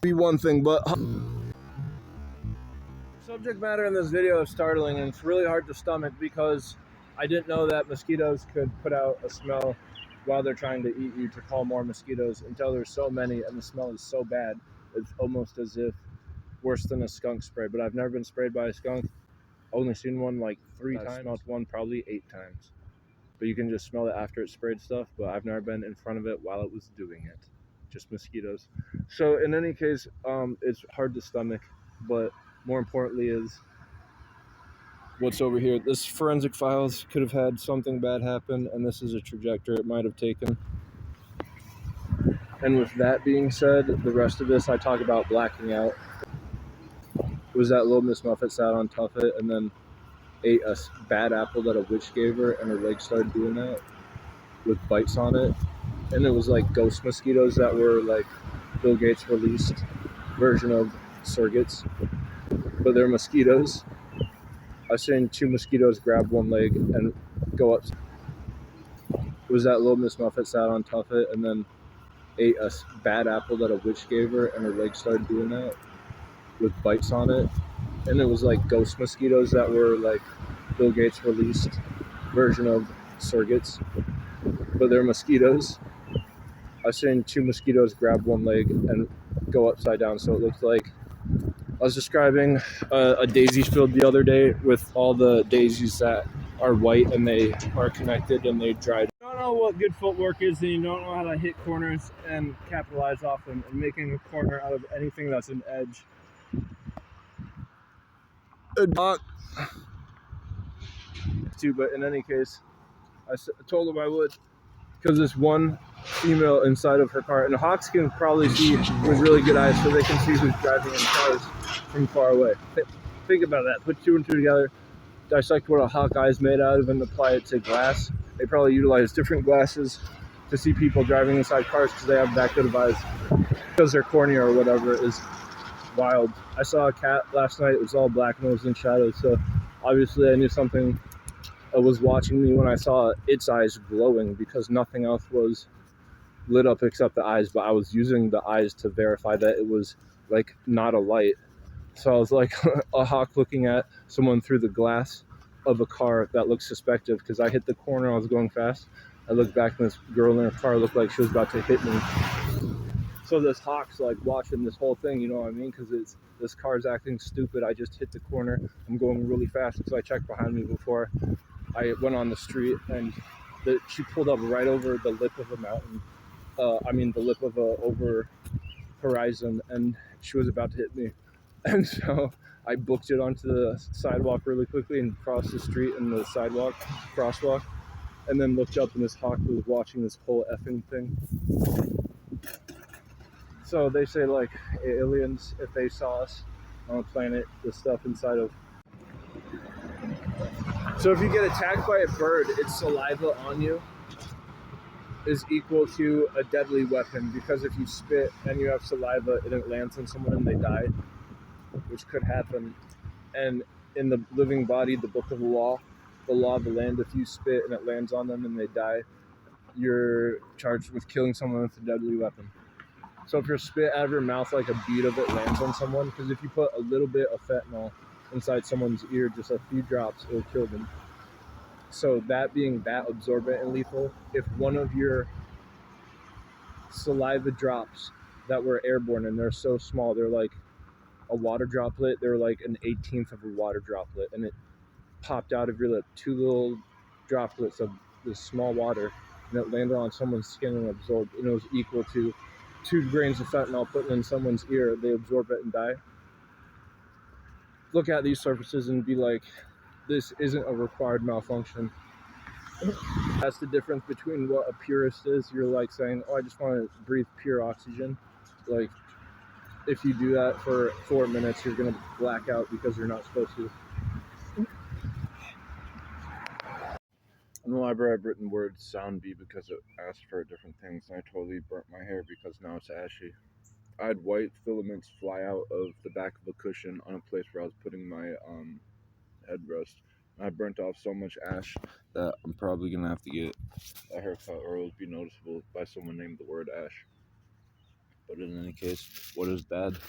be one thing, but subject matter in this video is startling, and it's really hard to stomach because I didn't know that mosquitoes could put out a smell while they're trying to eat you to call more mosquitoes until there's so many and the smell is so bad it's almost as if worse than a skunk spray. But I've never been sprayed by a skunk. Only seen one like 3 times. I smelled one probably 8 times. But you can just smell it after it sprayed stuff, but I've never been in front of it while it was doing it. Just mosquitoes. So in any case, it's hard to stomach, but more importantly is what's over here. This forensic files could have had something bad happen, and this is a trajectory it might have taken. And with that being said, the rest of this I talk about blacking out. It was that little Miss Muffet sat on Tuffet and then ate a bad apple that a witch gave her, and her leg started doing that with bites on it. And it was like ghost mosquitoes that were like Bill Gates released version of surrogates, but they're mosquitoes. I've seen 2 mosquitoes grab one leg and go up. It was that little Miss Muffet sat on Tuffet and then ate a bad apple that a witch gave her, and her leg started doing that with bites on it. And it was like ghost mosquitoes that were like Bill Gates released version of surrogates, but they're mosquitoes. I've seen 2 mosquitoes grab one leg and go upside down, so it looked like I was describing a daisy field the other day with all the daisies that are white and they are connected and they dried. You don't know what good footwork is, and you don't know how to hit corners and capitalize off them, and making a corner out of anything that's an edge. But in any case, I told him I would, because this one female inside of her car, and the Hawks can probably see with really good eyes, so they can see who's driving in cars from far away. Think about that. Put 2 and 2 together, dissect what a hawk eye is made out of, and apply it to glass. They probably utilize different glasses to see people driving inside cars because they have that good of eyes. Because their cornea or whatever is wild. I saw a cat last night. It was all black and it was in shadows, so obviously I knew something was watching me when I saw its eyes glowing, because nothing else was lit up except the eyes, but I was using the eyes to verify that it was like not a light. So I was like a hawk looking at someone through the glass of a car that looked suspected, because I hit the corner, I was going fast. I looked back and this girl in her car looked like she was about to hit me. So this hawk's like watching this whole thing, you know what I mean? Because this car's acting stupid. I just hit the corner. I'm going really fast, so I checked behind me before I went on the street, and she pulled up right over the lip of a mountain. The lip of a over horizon, and she was about to hit me. And so I booked it onto the sidewalk really quickly and crossed the street in the sidewalk crosswalk, and then looked up, and this hawk was watching this whole effing thing. So they say like aliens, if they saw us on a planet, the stuff inside of. So if you get attacked by a bird, its saliva on you is equal to a deadly weapon, because if you spit and you have saliva and it lands on someone and they die, which could happen. And in the living body, the book of the law of the land, if you spit and it lands on them and they die, you're charged with killing someone with a deadly weapon. So if your spit out of your mouth, like a bead of it lands on someone, because if you put a little bit of fentanyl inside someone's ear, just a few drops, it'll kill them. So that being that absorbent and lethal, if one of your saliva drops that were airborne, and they're so small, they're like a water droplet, they're like an 18th of a water droplet, and it popped out of your lip, 2 little droplets of this small water, and it landed on someone's skin and absorbed, and it was equal to 2 grains of fentanyl put in someone's ear. They absorb it and die. Look at these surfaces and be like, this isn't a required malfunction. That's the difference between what a purist is. You're like saying, oh, I just want to breathe pure oxygen. Like, if you do that for 4 minutes, you're going to black out because you're not supposed to. In the library, I've written word sound bee because it asked for different things, and I totally burnt my hair because now it's ashy. I had white filaments fly out of the back of a cushion on a place where I was putting my headrest. And I burnt off so much ash that I'm probably going to have to get a haircut, or it will be noticeable by someone named the word Ash. But in any case, what is bad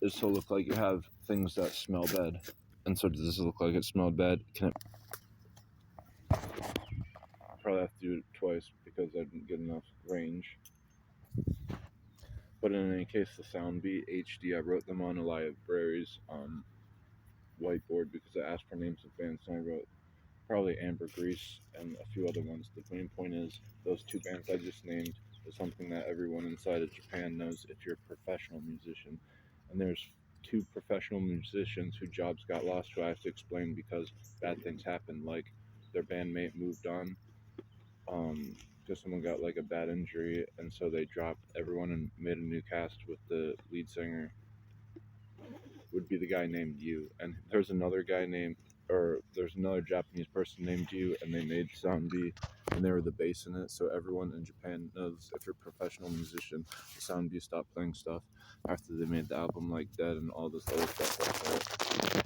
is to look like you have things that smell bad. And so does this look like it smelled bad? Can it probably have to do it twice because I didn't get enough range. But in any case, the Soundbee HD, I wrote them on a library's whiteboard because I asked for names of bands, and I wrote probably Ambergris and a few other ones. The main point is those two bands I just named is something that everyone inside of Japan knows if you're a professional musician. And there's two professional musicians whose jobs got lost who I have to explain because bad things happen, like their bandmate moved on because someone got like a bad injury, and so they dropped everyone and made a new cast with the lead singer would be the guy named Yu, and there's another Japanese person named Yu, and they made Soundbee, and they were the bass in it. So everyone in Japan knows if you're a professional musician, the Soundbee stopped playing stuff after they made the album like Dead and all this other stuff like that.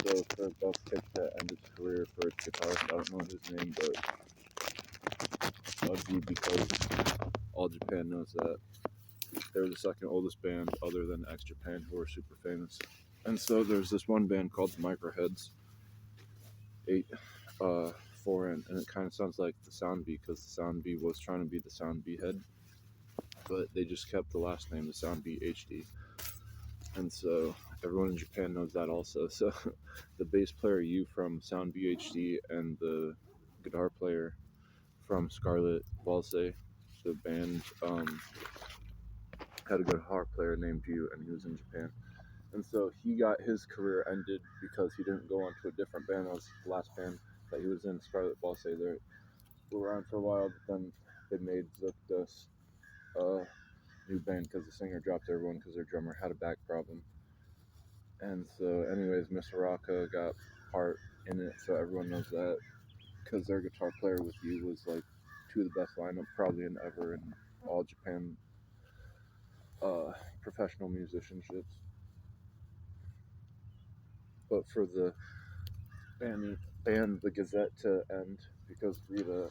So for Bucktick to end its career for its guitarist, I don't know his name, but that would be because all Japan knows that they're the second oldest band other than X Japan who are super famous. And so there's this one band called the Microheads, 4N, and it kind of sounds like the Soundbee because the Soundbee was trying to be the Soundbee head, but they just kept the last name, the Soundbee HD. And so everyone in Japan knows that also. So the bass player Yu from Soundbee HD and the guitar player from Scarlet Valse, the band, had a guitar player named Yu, and he was in Japan. And so he got his career ended because he didn't go on to a different band. That was the last band that he was in, Scarlet Valse. They were around for a while, but then they made this new band because the singer dropped everyone because their drummer had a back problem. And so, anyways, Miss Araka got part in it, so everyone knows that because their guitar player with you was like two of the best lineup probably in ever in all Japan professional musicianships. But for the band The Gazette to end because Rita,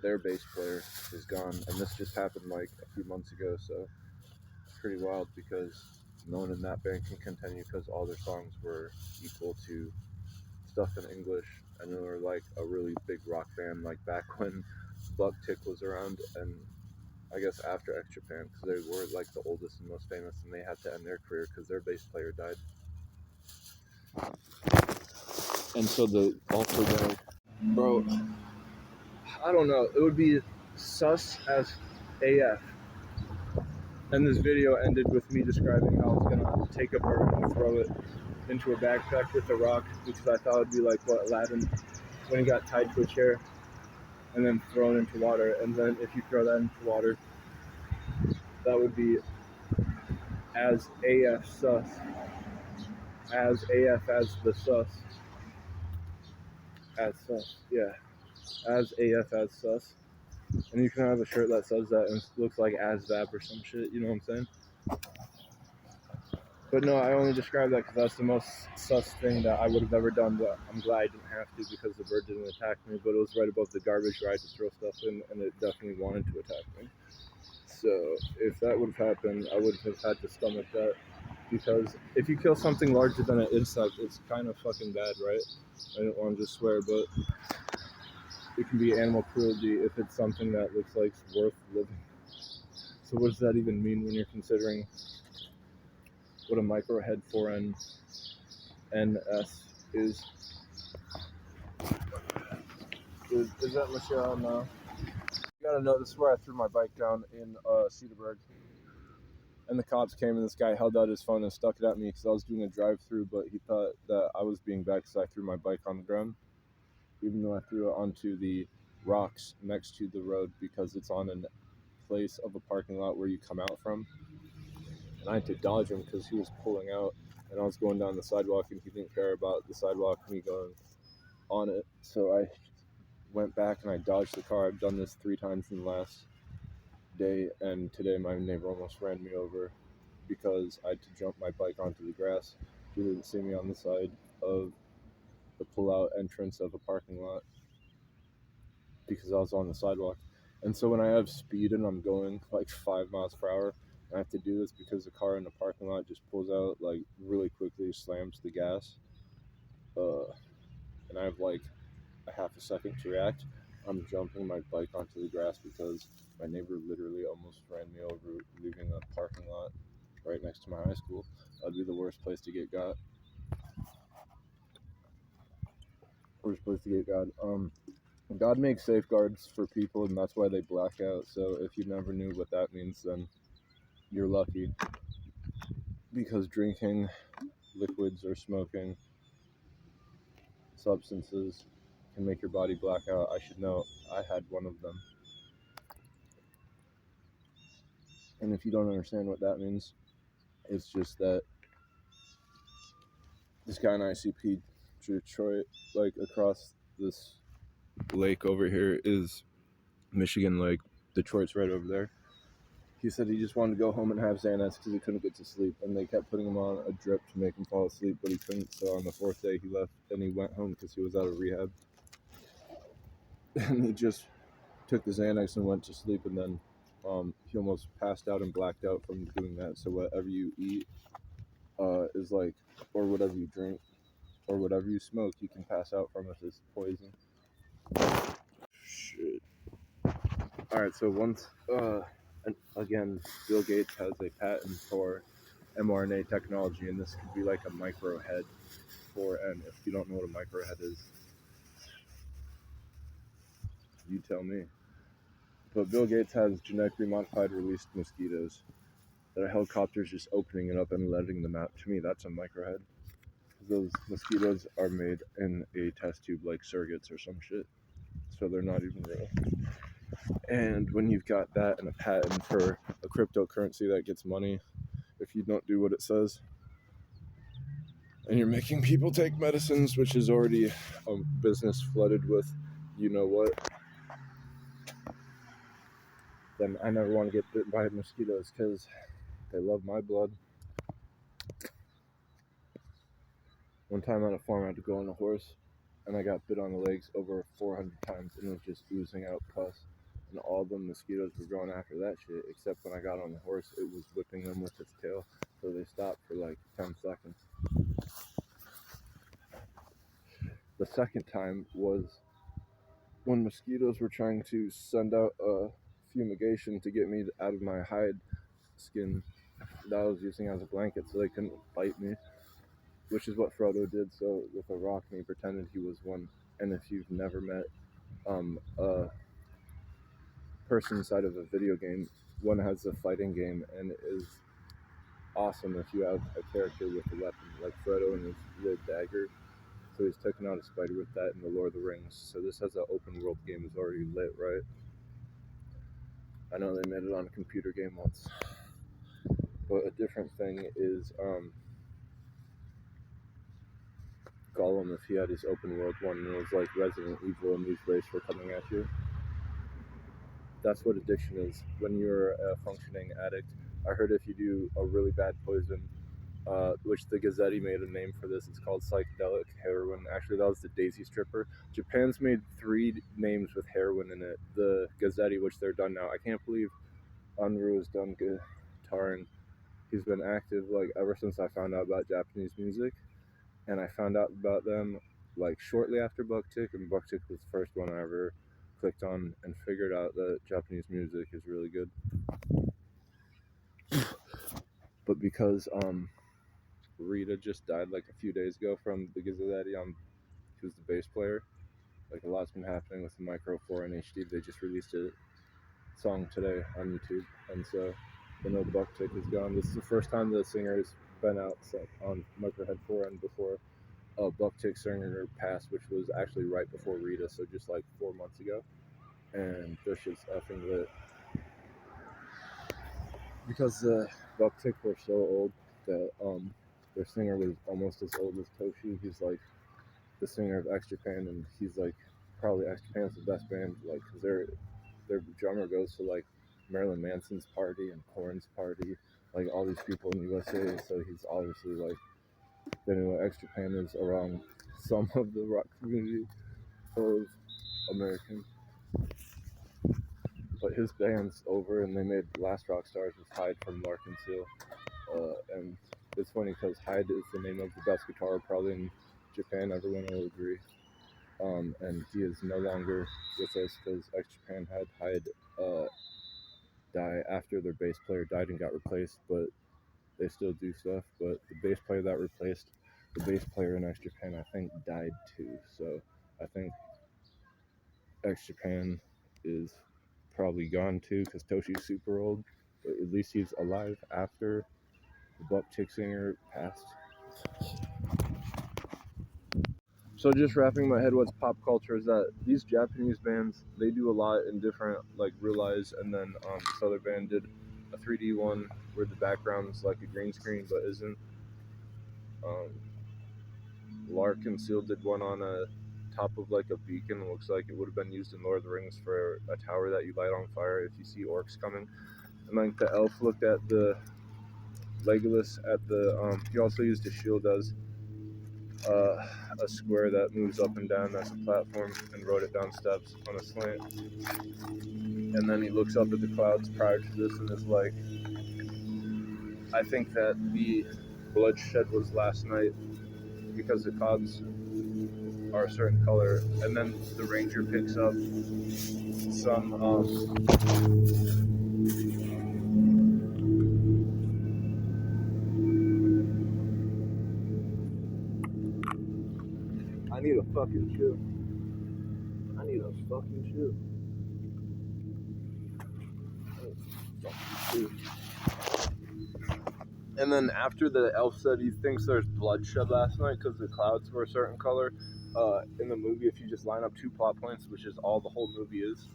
their bass player, is gone, and this just happened like a few months ago, so it's pretty wild because no one in that band can continue because all their songs were equal to stuff in English, and they were like a really big rock band like back when Bucktick was around, and I guess after X Japan because they were like the oldest and most famous, and they had to end their career because their bass player died. And so the alter guy, bro, I don't know, it would be sus as AF. And this video ended with me describing how I was gonna take a bird and throw it into a backpack with a rock because I thought it'd be like what Aladdin when he got tied to a chair and then thrown into water. And then if you throw that into water, that would be as AF sus. As AF as the sus. As sus. Yeah. As AF as sus. And you can have a shirt that says that and looks like ASVAB or some shit, you know what I'm saying? But no, I only described that because that's the most sus thing that I would have ever done, but I'm glad I didn't have to because the bird didn't attack me, but it was right above the garbage where I had to throw stuff in, and it definitely wanted to attack me. So if that would have happened, I would have had to stomach that, because if you kill something larger than an insect, it's kind of fucking bad, right? I don't want to just swear, but it can be animal cruelty if it's something that looks like it's worth living. So what does that even mean when you're considering what a microhead 4N NS is? Is that Michelle? No. You gotta know, this is where I threw my bike down in Cedarburg. And the cops came, and this guy held out his phone and stuck it at me because I was doing a drive-through, but he thought that I was being bad because I threw my bike on the ground, even though I threw it onto the rocks next to the road because it's on a place of a parking lot where you come out from. And I had to dodge him because he was pulling out, and I was going down the sidewalk, and he didn't care about the sidewalk, me going on it. So I went back and I dodged the car. I've done this 3 times in the last day, and today my neighbor almost ran me over because I had to jump my bike onto the grass. He didn't see me on the side of the pull-out entrance of a parking lot because I was on the sidewalk. And so when I have speed and I'm going like 5 miles per hour, I have to do this because the car in the parking lot just pulls out like really quickly, slams the gas, and I have like a half a second to react. I'm jumping my bike onto the grass because my neighbor literally almost ran me over leaving a parking lot right next to my high school. That'd be the worst place to get got. Worst place to get got. God makes safeguards for people, and that's why they black out. So if you never knew what that means, then you're lucky. Because drinking liquids or smoking substances can make your body black out. I should know. I had one of them. And if you don't understand what that means, it's just that this guy in ICP Detroit, like across this lake over here is Michigan Lake. Detroit's right over there. He said he just wanted to go home and have Xanax because he couldn't get to sleep, and they kept putting him on a drip to make him fall asleep, but he couldn't. So on the fourth day, he left and he went home because he was out of rehab. And he just took the Xanax and went to sleep, and then he almost passed out and blacked out from doing that. So whatever you eat is like, or whatever you drink, or whatever you smoke, you can pass out from if it's poison. Shit. All right. So once, and again, Bill Gates has a patent for mRNA technology, and this could be like a microhead and if you don't know what a microhead is, you tell me. But Bill Gates has genetically modified released mosquitoes that are helicopters just opening it up and letting them out. To me, that's a microhead. Those mosquitoes are made in a test tube like surrogates or some shit, so they're not even real. And when you've got that and a patent for a cryptocurrency that gets money if you don't do what it says, and you're making people take medicines, which is already a business flooded with you know what, then I never want to get bitten by mosquitoes because they love my blood. One time on a farm, I had to go on a horse, and I got bit on the legs over 400 times, and it was just oozing out pus. And all the mosquitoes were going after that shit, except when I got on the horse, it was whipping them with its tail, so they stopped for like 10 seconds. The second time was when mosquitoes were trying to send out a fumigation to get me out of my hide skin that I was using as a blanket so they couldn't bite me, which is what Frodo did. So with a rock, and he pretended he was one. And if you've never met a person inside of a video game, one has a fighting game and it is awesome if you have a character with a weapon like Frodo and his red dagger. So he's taken out a spider with that in the Lord of the Rings. So this has an open world game is already lit, right? I know they made it on a computer game once. But a different thing is Gollum, if he had his open world one and it was like Resident Evil and these rays were coming at you. That's what addiction is. When you're a functioning addict, I heard if you do a really bad poison, which the Gazzetti made a name for this, it's called psychedelic heroin. Actually, that was the Daisy Stripper. Japan's made 3 names with heroin in it. The Gazzetti, which they're done now. I can't believe Unruh has done guitar, and he's been active like ever since I found out about Japanese music. And I found out about them like shortly after Bucktick, and Bucktick was the first one I ever clicked on and figured out that Japanese music is really good. But because Rita just died like a few days ago from the Gazzetti, who's the bass player, like a lot's been happening with the Micro 4 and HD. They just released a song today on YouTube, and so the no Bucktick is gone. This is the first time the singer has been out on Microhead 4, and before Bucktick singer passed, which was actually right before Rita, so just like 4 months ago. And this shit's effing lit. Because the Bucktick were so old that their singer was almost as old as Toshi. He's like the singer of X Japan, and he's like probably X Japan's the best band, like, because their drummer goes to like Marilyn Manson's party and Korn's party, like all these people in the USA. So he's obviously like, anyway, X Japan is around some of the rock community of American. but his band's over, and they made Last Rock Stars with Hyde from Larkin Seal. And it's funny because Hyde is the name of the best guitar probably in Japan. Everyone will agree. And he is no longer with us because X Japan had Hyde die after their bass player died and got replaced, but they still do stuff. But the bass player that replaced the bass player in X Japan, I think, died too. So I think X Japan is probably gone too because Toshi's super old, but at least he's alive after the Buck Tick singer passed. So just wrapping my head, what's pop culture is that these Japanese bands, they do a lot in different, like Realize, and then this other band did a 3D one where the background's like a green screen but isn't. Larkin Seal did one on a top of like a beacon. It looks like it would have been used in Lord of the Rings for a tower that you light on fire if you see orcs coming. And like the elf looked at the Legolas at the he also used a shield as a square that moves up and down as a platform and wrote it down steps on a slant. And then he looks up at the clouds prior to this and is like, I think that the bloodshed was last night because the clouds are a certain color. And then the ranger picks up some I need a fucking shoe. I need a fucking shoe. And then after the elf said he thinks there's bloodshed last night because the clouds were a certain color, in the movie, if you just line up two plot points, which is all the whole movie is,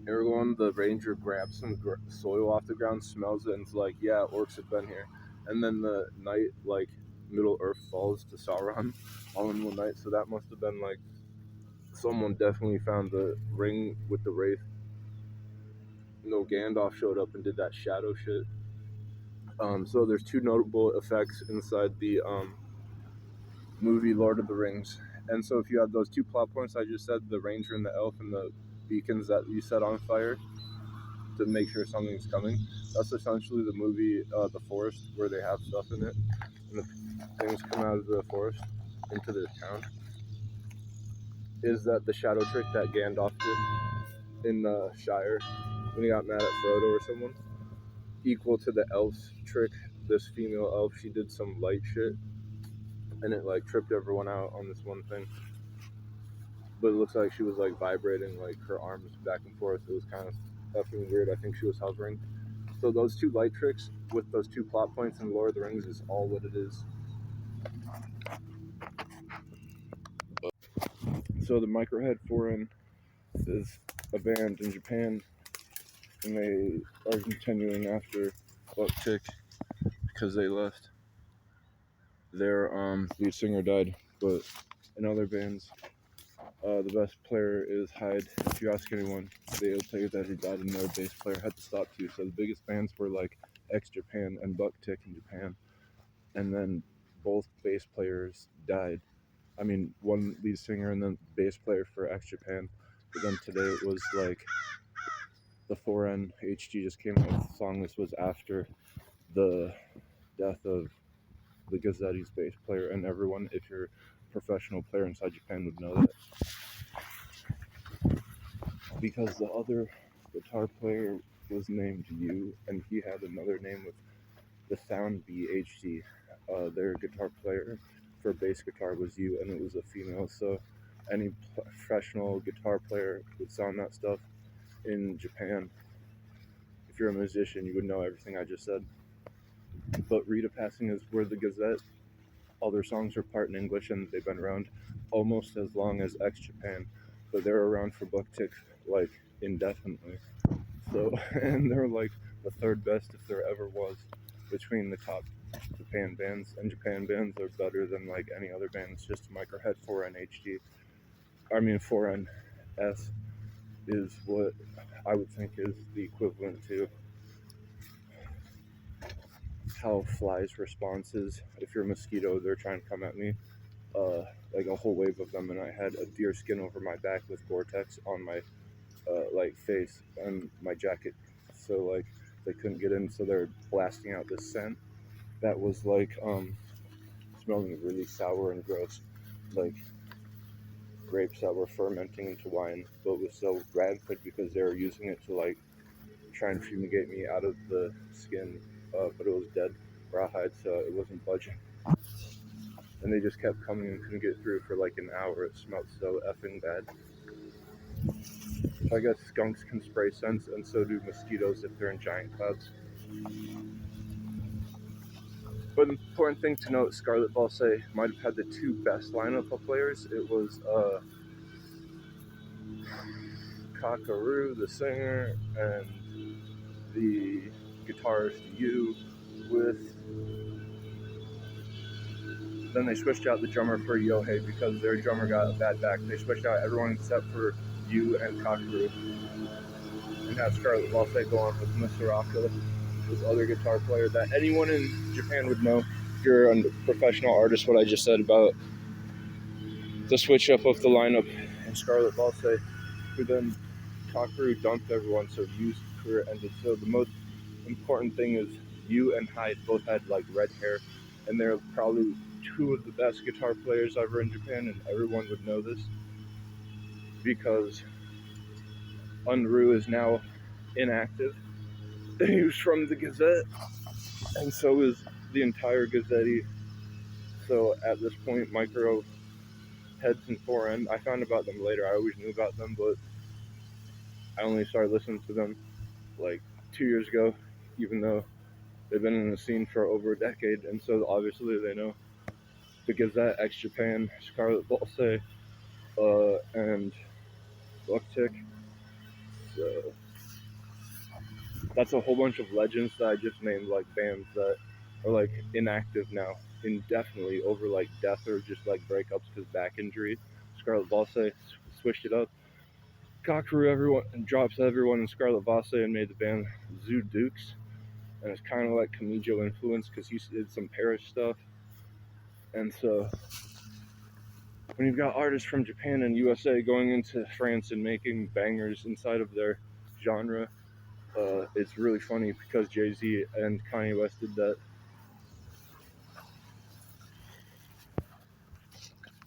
Aragorn, the ranger, grabs some soil off the ground, smells it, and is like, yeah, orcs have been here. And then the night, like, Middle Earth falls to Sauron all in one night. So that must have been like, someone definitely found the ring with the wraith. No, Gandalf showed up and did that shadow shit. So there's two notable effects inside the movie Lord of the Rings. And so if you have those two plot points I just said, the ranger and the elf and the beacons that you set on fire to make sure something's coming, that's essentially the movie The Forest, where they have stuff in it and the things come out of the forest into the town. Is that the shadow trick that Gandalf did in the Shire when he got mad at Frodo or someone? Equal to the elf's trick. This female elf, she did some light shit and it like tripped everyone out on this one thing. But it looks like she was like vibrating like her arms back and forth. It was kind of effing weird. I think she was hovering. So those two light tricks with those two plot points in Lord of the Rings is all what it is. So the Microhead Foreign is a band in Japan, and they are continuing after Buck Tick because they left. Their lead singer died, but in other bands, the best player is Hyde. If you ask anyone, they'll tell you that he died, and their bass player had to stop too. So the biggest bands were like X Japan and Buck Tick in Japan, and then both bass players died. I mean, one lead singer and then bass player for X Japan. But then today it was like the 4N HG just came out with a song. This was after the death of the Gazette's bass player, and everyone, if you're a professional player inside Japan, would know that. Because the other guitar player was named Yu, and he had another name with the Sound BHD. Their guitar player for bass guitar was Yu, and it was a female. So any professional guitar player would sound that stuff in Japan. If you're a musician, you would know everything I just said. But Rita Passing is where the Gazette, all their songs are part in English, and they've been around almost as long as X Japan, but they're around for Buck Tick like indefinitely. So, and they're like the third best if there ever was between the top Japan bands, and Japan bands are better than like any other band. It's just Microhead 4N HD. I mean 4NS is what I would think is the equivalent to how Fly's response is. If you're a mosquito, they're trying to come at me. Like a whole wave of them, and I had a deer skin over my back with Gore-Tex on my like face on my jacket, so like they couldn't get in, so they're blasting out this scent that was like smelling really sour and gross, like grapes that were fermenting into wine, but was so rancid because they were using it to like try and fumigate me out of the skin, but it was dead rawhide, so it wasn't budging. And they just kept coming and couldn't get through for like an hour. It smelled so effing bad. So I guess skunks can spray scents, and so do mosquitoes if they're in giant clouds. But the important thing to note, Scarlet Balsay might have had the two best lineup of players. It was Cockaroo, the singer, and the guitarist Yu with. Then they switched out the drummer for Yohei because their drummer got a bad back. They switched out everyone except for Yu and Cockaroo, and had Scarlet Balsay go on with Misaraka, this other guitar player that anyone in Japan would know. If you're a professional artist, what I just said about the switch up of the lineup and Scarlet Balsay, who then Cockaroo dumped everyone, so Yu's career ended. So the most important thing is Yu and Hyde both had like red hair, and they're probably two of the best guitar players ever in Japan, and everyone would know this because Unruh is now inactive. He was from the Gazette, and so is the entire Gazette. So at this point, Micro Heads and 4N, I found about them later. I always knew about them, but I only started listening to them like 2 years ago, even though they've been in the scene for over a decade, and so obviously they know the Gazette, X Japan, Scarlet Balsay, and Bucktick. So that's a whole bunch of legends that I just named, like bands that are like inactive now indefinitely over like death or just like breakups because back injury. Scarlet Balsay switched it up. Cockaroo everyone and drops everyone in Scarlet Balsay and made the band Zoo Dukes, and it's kind of like Kamijo influence because he did some Paris stuff. And so when you've got artists from Japan and USA going into France and making bangers inside of their genre, it's really funny because Jay-Z and Kanye West did that.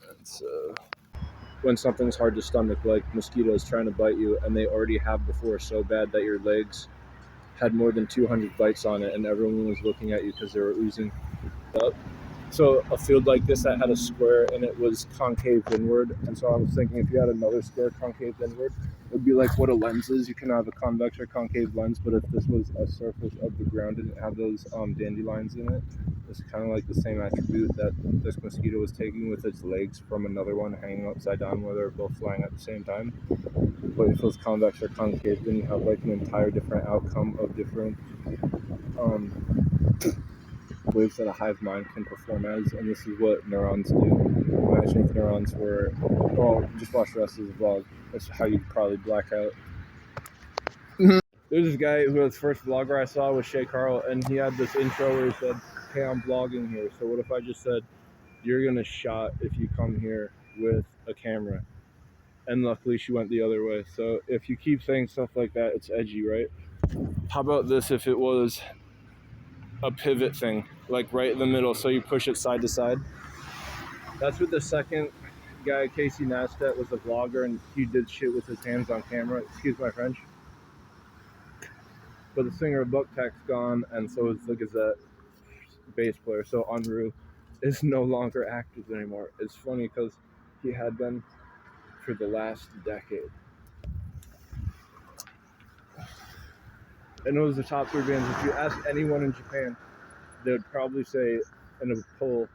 And so when something's hard to stomach, like mosquitoes trying to bite you, and they already have before so bad that your legs had more than 200 bites on it, and everyone was looking at you because they were oozing up. So a field like this that had a square and it was concave inward, and so I was thinking if you had another square concave inward, it would be like what a lens is. You can have a convex or concave lens, but if this was a surface of the ground and it had those dandelions in it, it's kind of like the same attribute that this mosquito was taking with its legs from another one hanging upside down where they're both flying at the same time. But if it was convex or concave, then you have like an entire different outcome of different waves that a hive mind can perform as, and this is what neurons do. Imagine if neurons were, well, just watch the rest of the vlog. That's how you'd probably black out. There's this guy who was the first vlogger I saw was Shay Carl, and he had this intro where he said, hey, I'm vlogging here, so what if I just said, you're gonna shot if you come here with a camera? And luckily she went the other way. So if you keep saying stuff like that, it's edgy, right? How about this if it was a pivot thing, like right in the middle, so you push it side to side? That's what the second guy, Casey Neistat, was a vlogger, and he did shit with his hands on camera. Excuse my French. But the singer of Bucktick's gone, and so is the Gazette bass player. So Unruh is no longer active anymore. It's funny because he had been for the last decade. And those are the top three bands. If you ask anyone in Japan, they would probably say in a poll,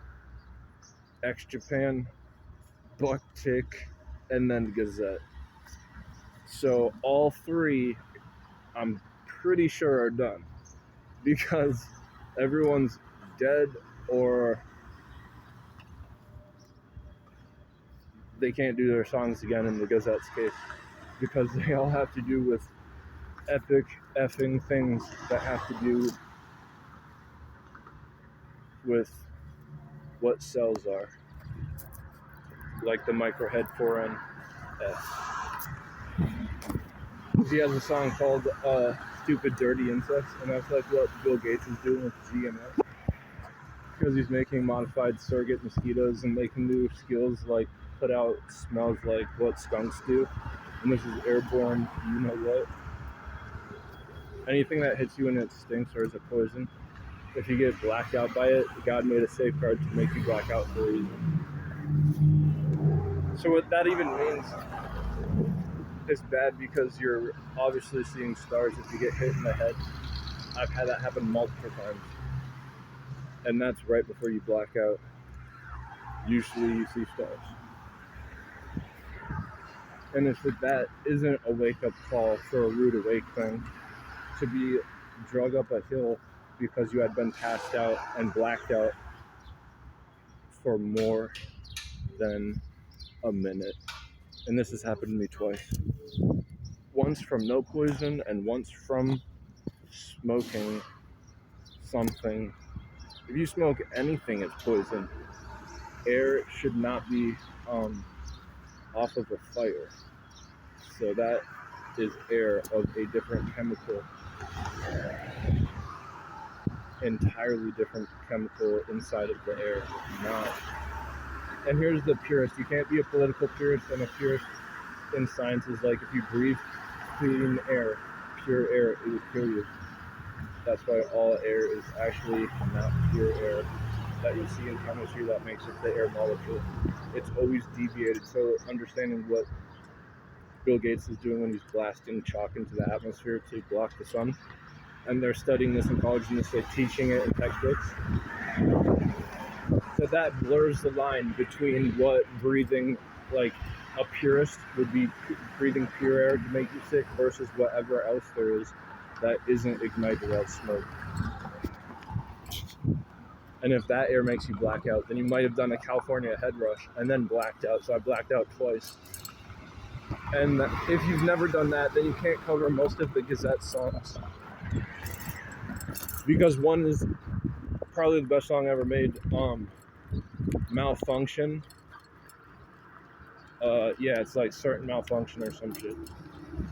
X Japan, Bucktick, and then Gazette. So all three, I'm pretty sure, are done because everyone's dead or they can't do their songs again in the Gazette's case because they all have to do with epic effing things that have to do with what cells are, like the Microhead 4N. He has a song called Stupid Dirty Insects, and that's like what Bill Gates is doing with GMS. Because he's making modified surrogate mosquitoes, and they can do skills like put out smells like what skunks do. And this is airborne, you know what. Anything that hits you and it stinks or is a poison, if you get blacked out by it, God made a safeguard to make you black out for a reason. So what that even means is bad, because you're obviously seeing stars if you get hit in the head. I've had that happen multiple times. And that's right before you black out. Usually you see stars. And if that isn't a wake-up call for a rude awakening, to be drug up a hill because you had been passed out and blacked out for more than a minute. And this has happened to me twice. Once from no poison and once from smoking something. If you smoke anything, it's poison. Air should not be off of a fire. So that is air of a different chemical. Entirely different chemical inside of the air. Not. And here's the purist. You can't be a political purist, and a purist in science is like, if you breathe clean air, pure air, it would kill you. That's why all air is actually not pure air that you see in chemistry that makes it the air molecule. It's always deviated. So understanding what Bill Gates is doing when he's blasting chalk into the atmosphere to block the sun, and they're studying this in college and they're teaching it in textbooks. So that blurs the line between what breathing, like a purist would be breathing pure air to make you sick, versus whatever else there is that isn't ignited as smoke. And if that air makes you black out, then you might have done a California head rush and then blacked out. So I blacked out twice. And if you've never done that, then you can't cover most of the Gazette songs. Because one is probably the best song ever made, Malfunction. Yeah, it's like Certain Malfunction or some shit.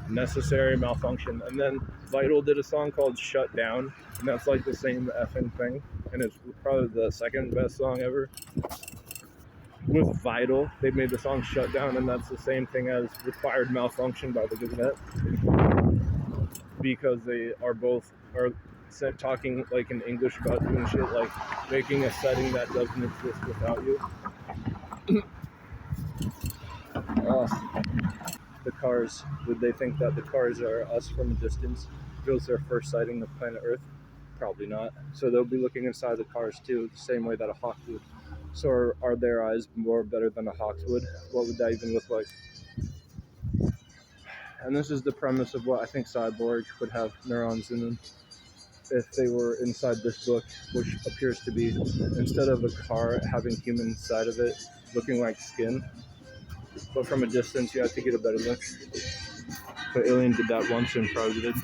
Necessary Malfunction. And then Vital did a song called Shut Down, and that's like the same effing thing. And it's probably the second best song ever. With Vital, they made the song Shut Down, and that's the same thing as Required Malfunction by the Gazette. Because they are both talking like in English about doing shit like making a setting that doesn't exist without you. The cars, would they think that the cars are us from a distance? If it was their first sighting of planet Earth? Probably not. So they'll be looking inside the cars too, the same way that a hawk would. So are their eyes more better than a hawk's would? What would that even look like? And this is the premise of what I think Cyborg would have neurons in them if they were inside this book, which appears to be, instead of a car having human inside of it looking like skin, but from a distance you have to get a better look. But Alien did that once and probably did.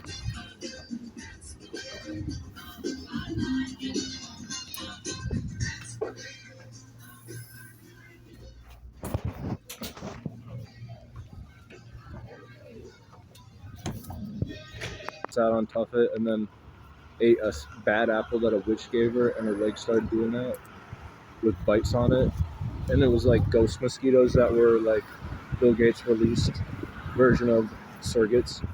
Sat on top of it and then ate a bad apple that a witch gave her, and her legs started doing that with bites on it. And it was like ghost mosquitoes that were like Bill Gates released version of surrogates.